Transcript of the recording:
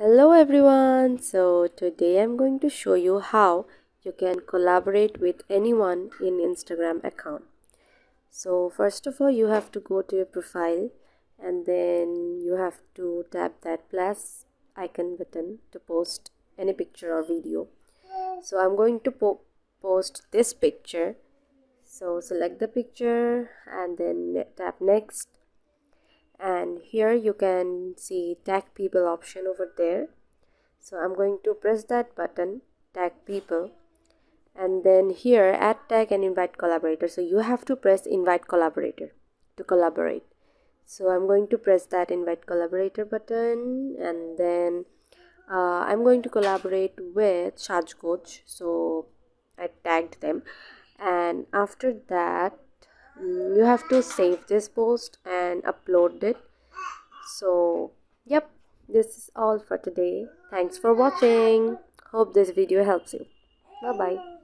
Hello everyone, so today I'm going to show you how you can collaborate with anyone in Instagram account. So first of all, you have to go to your profile and then you have to tap that plus icon button to post any picture or video. So I'm going to post this picture. So select the picture and then tap next, and here you can see tag people option over there. So I'm going to press that button, tag people, and then here add tag and invite collaborator. So you have to press invite collaborator to collaborate. So I'm going to press that invite collaborator button, and then I'm going to collaborate with Shaj Coach. So I tagged them, and after that you have to save this post and upload it. So yep, this is all for today. Thanks for watching. Hope this video helps you. Bye bye.